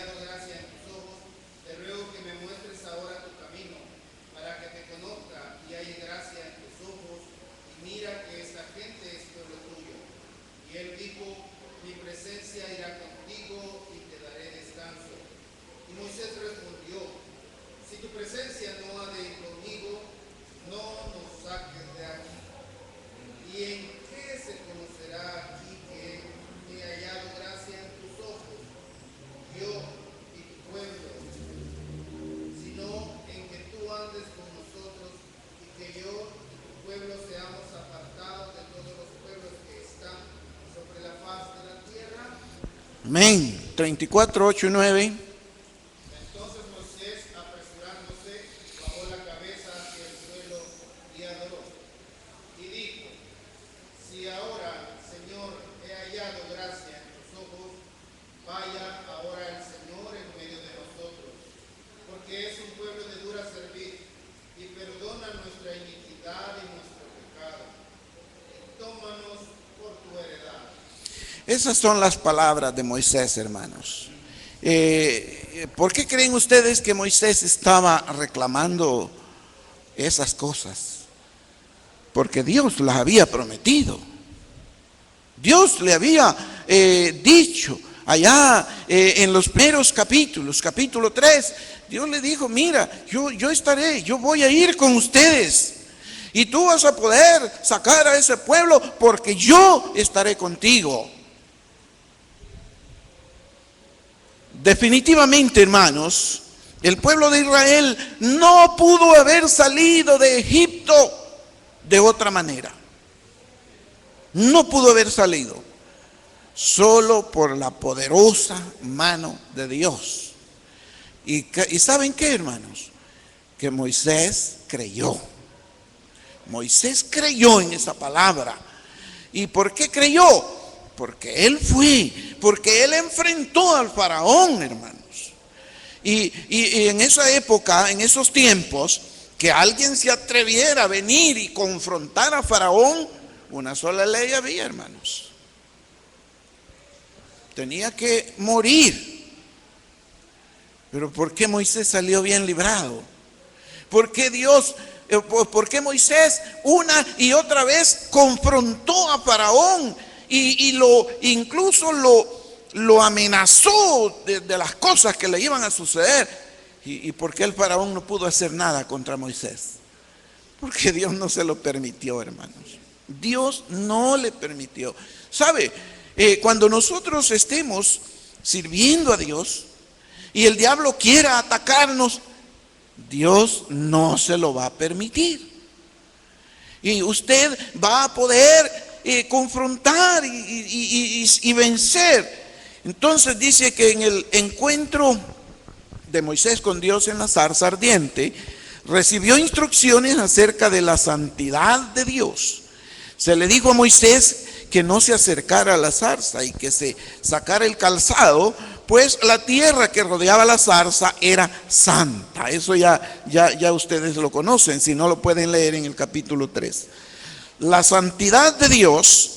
Speaker 1: Amén. 34, 8 y 9.
Speaker 2: Entonces Moisés, apresurándose, bajó la cabeza hacia el suelo y adoró. Y dijo: si ahora, Señor, he hallado gracia en tus ojos, vaya ahora el Señor en medio de nosotros, porque es un pueblo de dura cerviz, y perdona nuestra iniquidad y nuestro pecado, y tómanos por tu heredad.
Speaker 1: Esas son las palabras de Moisés, hermanos. ¿Por qué creen ustedes que Moisés estaba reclamando esas cosas? Porque Dios las había prometido. Dios le había dicho allá en los primeros capítulos, capítulo 3, Dios le dijo: mira, yo estaré, yo voy a ir con ustedes. Y tú vas a poder sacar a ese pueblo porque yo estaré contigo. Definitivamente, hermanos, el pueblo de Israel no pudo haber salido de Egipto de otra manera. No pudo haber salido solo por la poderosa mano de Dios. ¿Y saben qué, hermanos? Que Moisés creyó. Moisés creyó en esa palabra. ¿Y por qué creyó? Porque él porque él enfrentó al faraón, hermanos. Y en esa época, en esos tiempos, que alguien se atreviera a venir y confrontar a faraón, una sola ley había, hermanos: tenía que morir. Pero ¿por qué Moisés salió bien librado? ¿Por qué Moisés una y otra vez confrontó a faraón y incluso lo amenazó de las cosas que le iban a suceder? ¿Y por qué el faraón no pudo hacer nada contra Moisés? Porque Dios no se lo permitió, hermanos. Dios no le permitió. ¿Sabe? Cuando nosotros estemos sirviendo a Dios, y el diablo quiera atacarnos, Dios no se lo va a permitir. Y usted va a poder confrontar y vencer. Entonces dice que en el encuentro de Moisés con Dios en la zarza ardiente, recibió instrucciones acerca de la santidad de Dios. Se le dijo a Moisés que no se acercara a la zarza y que se sacara el calzado, pues la tierra que rodeaba la zarza era santa. Eso ya ustedes lo conocen, si no lo pueden leer en el capítulo 3. La santidad de Dios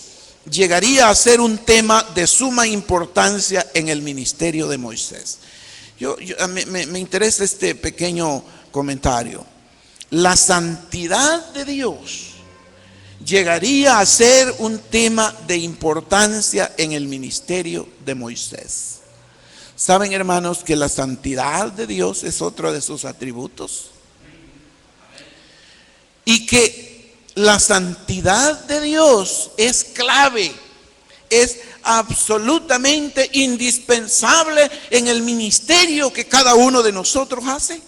Speaker 1: llegaría a ser un tema de suma importancia en el ministerio de Moisés. Me interesa este pequeño comentario. La santidad de Dios llegaría a ser un tema de importancia en el ministerio de Moisés. ¿Saben, hermanos, que la santidad de Dios es otro de sus atributos? Y que la santidad de Dios es clave, es absolutamente indispensable en el ministerio que cada uno de nosotros hace.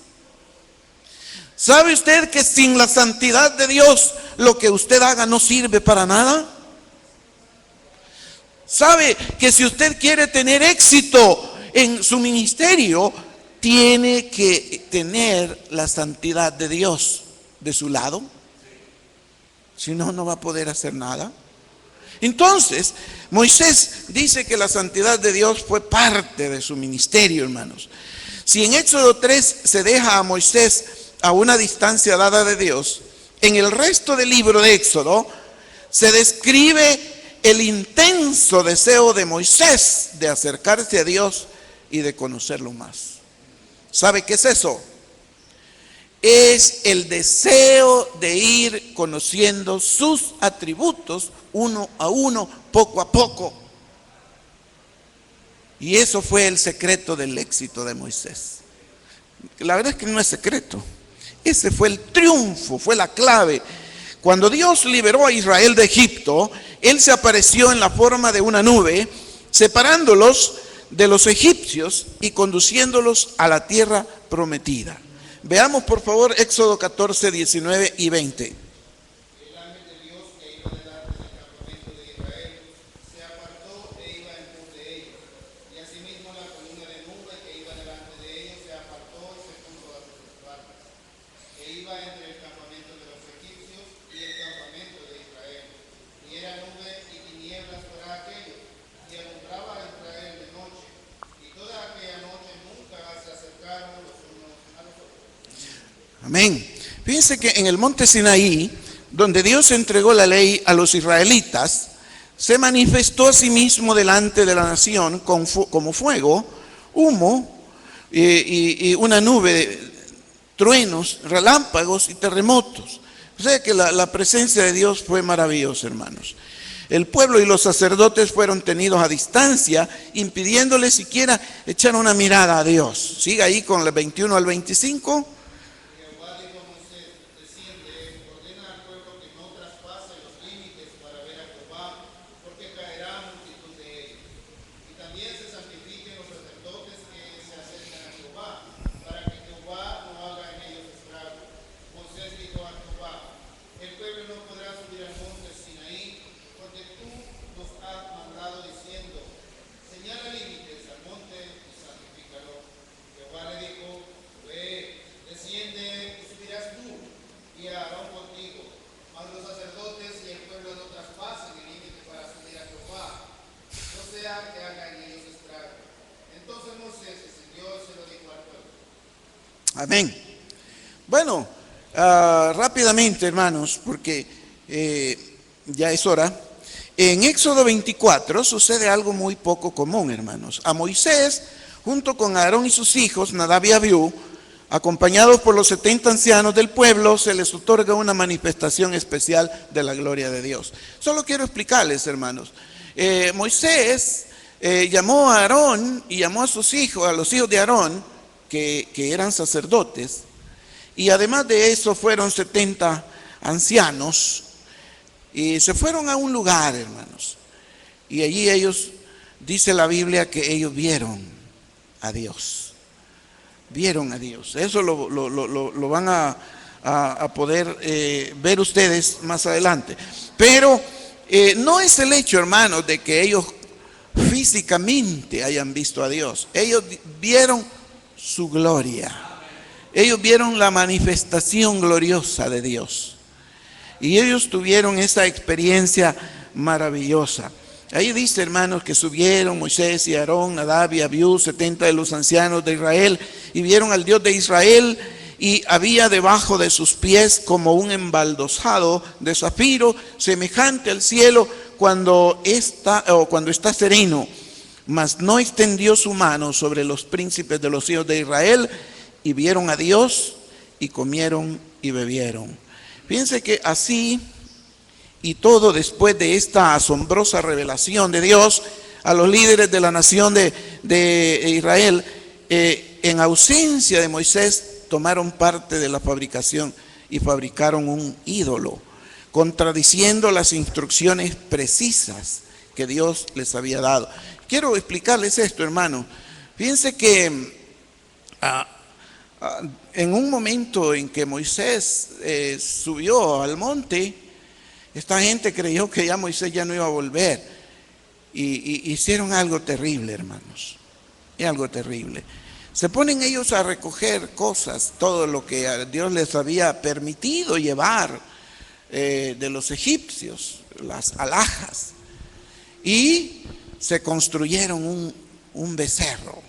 Speaker 1: ¿Sabe usted que sin la santidad de Dios lo que usted haga no sirve para nada? ¿Sabe que si usted quiere tener éxito en su ministerio, tiene que tener la santidad de Dios de su lado? Si no, no va a poder hacer nada. Entonces, Moisés dice que la santidad de Dios fue parte de su ministerio, hermanos. Si en Éxodo 3 se deja a Moisés a una distancia dada de Dios, en el resto del libro de Éxodo se describe el intenso deseo de Moisés de acercarse a Dios y de conocerlo más. ¿Sabe qué es eso? Es el deseo de ir conociendo sus atributos uno a uno, poco a poco. Y eso fue el secreto del éxito de Moisés. La verdad es que no es secreto. Ese fue el triunfo, fue la clave. Cuando Dios liberó a Israel de Egipto, Él se apareció en la forma de una nube, separándolos de los egipcios y conduciéndolos a la tierra prometida. Veamos por favor Éxodo 14, 19 y 20.
Speaker 2: El ángel de Dios que iba delante del campamento de Israel se apartó e iba en pos de ellos. Y asimismo la columna de nube que iba delante de ellos se apartó y se puso a sus espaldas. E iba entre el campamento de los egipcios y el campamento de Israel. Y era nube y tinieblas para aquellos, y alumbraba a Israel de noche. Y toda aquella noche nunca se acercaron los unos a los otros.
Speaker 1: Amén. Fíjense que en el monte Sinaí, donde Dios entregó la ley a los israelitas, se manifestó a sí mismo delante de la nación como fuego, humo y una nube de truenos, relámpagos y terremotos. O sea que la presencia de Dios fue maravillosa, hermanos. El pueblo y los sacerdotes fueron tenidos a distancia, impidiéndoles siquiera echar una mirada a Dios. Siga ahí con el 21 al 25.
Speaker 2: Jehová dijo a Moisés: desciende, ordena al pueblo que no traspase los límites para ver a Jehová, porque caerá multitud de ellos. Y también se santifiquen los sacerdotes que se acercan a Jehová, para que Jehová no haga en ellos estrago. Moisés dijo a Jehová: el pueblo no podrá subir al monte Sinaí, porque tú nos has mandado diciendo: señala límites al monte y santifícalo. Jehová le dijo: ve, desciende y subirás tú y Aarón contigo, mas los sacerdotes y el pueblo no traspasen el límite para subir a Jehová, no sea que haga en ellos estrago. Entonces Moisés descendió y se lo dijo al pueblo.
Speaker 1: Amén. Bueno, rápidamente, hermanos, porque ya es hora. En Éxodo 24 sucede algo muy poco común, hermanos. A Moisés, junto con Aarón y sus hijos, Nadab y Abiú, acompañados por los 70 ancianos del pueblo, se les otorga una manifestación especial de la gloria de Dios. Solo quiero explicarles, hermanos. Moisés llamó a Aarón y llamó a sus hijos, a los hijos de Aarón, que eran sacerdotes, y además de eso fueron 70 ancianos, y se fueron a un lugar, hermanos, y allí ellos dice la Biblia que ellos vieron a Dios. Vieron a Dios. Eso lo van a poder ver ustedes más adelante. Pero no es el hecho, hermanos, de que ellos físicamente hayan visto a Dios. Ellos vieron su gloria. Ellos vieron la manifestación gloriosa de Dios. Y ellos tuvieron esa experiencia maravillosa. Ahí dice, hermanos, que subieron Moisés y Aarón, Nadab y Abiú, 70 de los ancianos de Israel, y vieron al Dios de Israel, y había debajo de sus pies como un embaldosado de zafiro, semejante al cielo cuando está sereno. Mas no extendió su mano sobre los príncipes de los hijos de Israel, y vieron a Dios, y comieron y bebieron. Fíjense que así, y todo después de esta asombrosa revelación de Dios a los líderes de la nación de Israel, en ausencia de Moisés, tomaron parte de la fabricación y fabricaron un ídolo, contradiciendo las instrucciones precisas que Dios les había dado. Quiero explicarles esto, hermano. Fíjense que en un momento en que Moisés subió al monte, esta gente creyó que ya Moisés ya no iba a volver, y hicieron algo terrible, hermanos. Y algo terrible. Se ponen ellos a recoger cosas, todo lo que Dios les había permitido llevar de los egipcios, las alhajas, y se construyeron un becerro.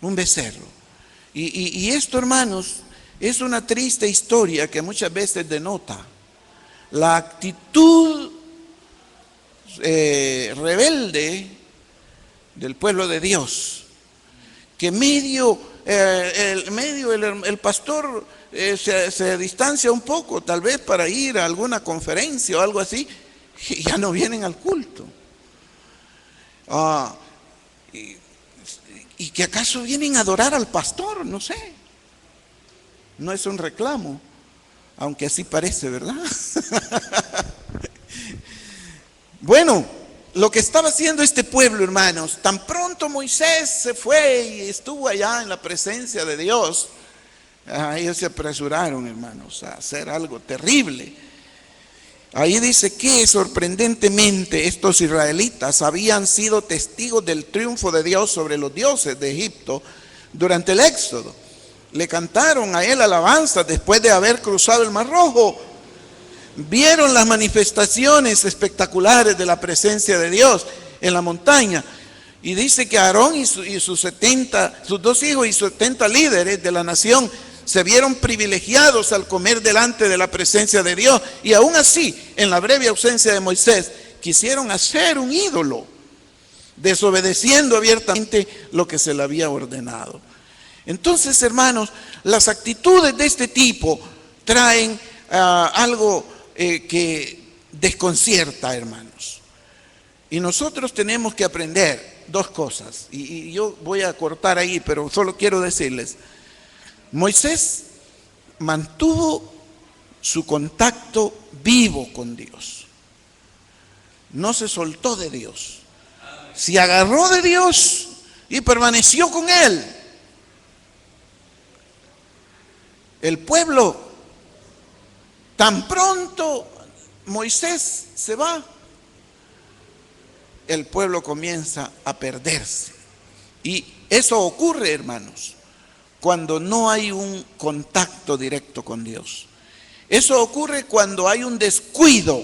Speaker 1: Un becerro. Y esto, hermanos, es una triste historia que muchas veces denota la actitud rebelde del pueblo de Dios, que el pastor se distancia un poco, tal vez para ir a alguna conferencia o algo así, y ya no vienen al culto. ¿Y que acaso vienen a adorar al pastor? No sé. No es un reclamo, aunque así parece, ¿verdad? Bueno, lo que estaba haciendo este pueblo, hermanos, tan pronto Moisés se fue y estuvo allá en la presencia de Dios, ellos se apresuraron, hermanos, a hacer algo terrible. Ahí dice que sorprendentemente estos israelitas habían sido testigos del triunfo de Dios sobre los dioses de Egipto durante el Éxodo. Le cantaron a él alabanzas después de haber cruzado el Mar Rojo. Vieron las manifestaciones espectaculares de la presencia de Dios en la montaña. Y dice que Aarón y sus 2 hijos y 70 líderes de la nación se vieron privilegiados al comer delante de la presencia de Dios. Y aún así, en la breve ausencia de Moisés, quisieron hacer un ídolo, desobedeciendo abiertamente lo que se le había ordenado. Entonces, hermanos, las actitudes de este tipo traen algo que desconcierta, hermanos. Y nosotros tenemos que aprender 2 cosas. Y yo voy a cortar ahí, pero solo quiero decirles. Moisés mantuvo su contacto vivo con Dios. No se soltó de Dios. Se agarró de Dios y permaneció con Él. El pueblo, tan pronto Moisés se va, el pueblo comienza a perderse. Y eso ocurre, hermanos, cuando no hay un contacto directo con Dios. Eso ocurre cuando hay un descuido.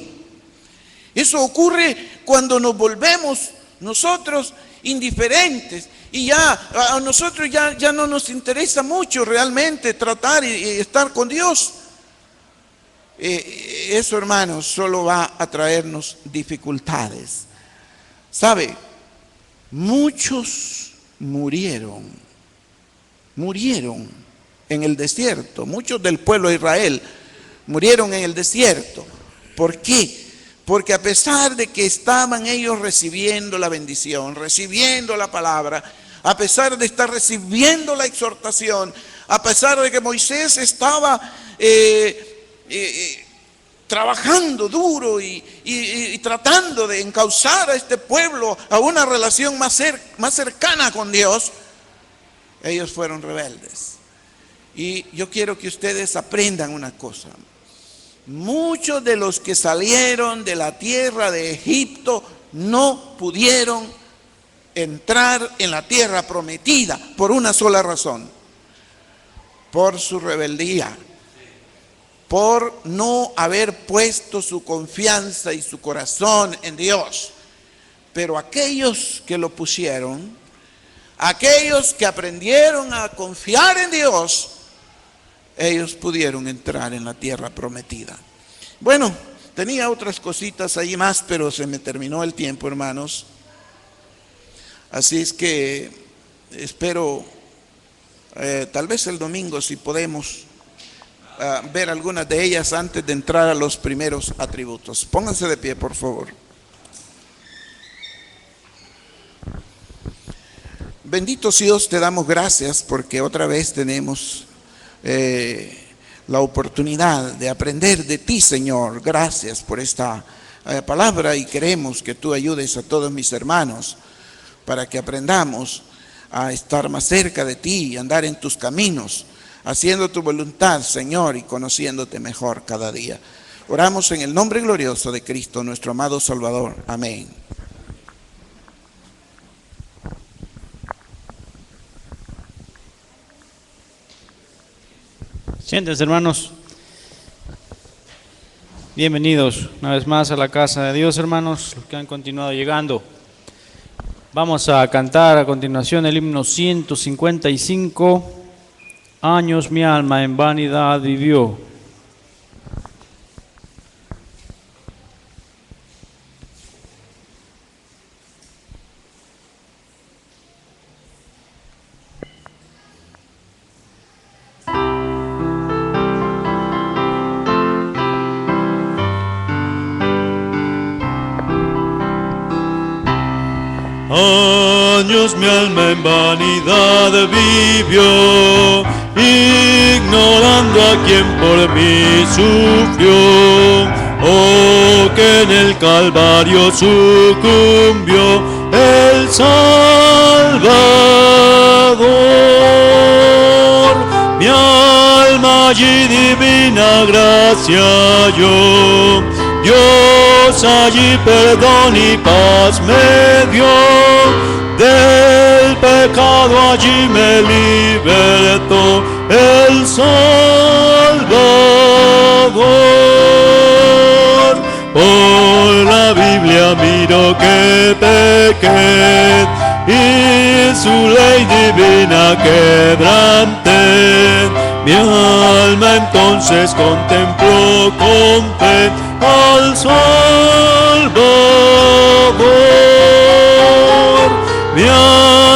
Speaker 1: Eso ocurre cuando nos volvemos nosotros indiferentes y a nosotros ya no nos interesa mucho realmente tratar y estar con Dios. Eso, hermanos, solo va a traernos dificultades. ¿Sabe? Muchos murieron en el desierto. Muchos del pueblo de Israel murieron en el desierto. ¿Por qué? Porque a pesar de que estaban ellos recibiendo la bendición, recibiendo la palabra, a pesar de estar recibiendo la exhortación, a pesar de que Moisés estaba trabajando duro y tratando de encauzar a este pueblo a una relación más cercana con Dios, ellos fueron rebeldes. Y yo quiero que ustedes aprendan una cosa. Muchos de los que salieron de la tierra de Egipto no pudieron entrar en la tierra prometida por una sola razón: por su rebeldía, por no haber puesto su confianza y su corazón en Dios. Pero aquellos que lo pusieron, aquellos que aprendieron a confiar en Dios, ellos pudieron entrar en la tierra prometida. Bueno, tenía otras cositas ahí más, pero se me terminó el tiempo, hermanos. Así es que espero, tal vez el domingo, si podemos ver algunas de ellas antes de entrar a los primeros atributos. Pónganse de pie, por favor. Bendito Dios, te damos gracias porque otra vez tenemos la oportunidad de aprender de ti, Señor. Gracias por esta palabra, y queremos que tú ayudes a todos mis hermanos para que aprendamos a estar más cerca de ti y andar en tus caminos, haciendo tu voluntad, Señor, y conociéndote mejor cada día. Oramos en el nombre glorioso de Cristo, nuestro amado Salvador. Amén.
Speaker 3: Siéntense, hermanos. Bienvenidos una vez más a la casa de Dios, hermanos, los que han continuado llegando. Vamos a cantar a continuación el himno 155, Años mi alma en vanidad vivió.
Speaker 4: Años mi alma en vanidad vivió, ignorando a quien por mí sufrió. Oh, que en el Calvario sucumbió el Salvador. Mi alma allí divina gracia halló, Dios allí perdón y paz me dio, del pecado allí me libertó el Salvador. Por la Biblia miro que pequé y su ley divina quebranté. Mi alma entonces contempló con fe al Salvador.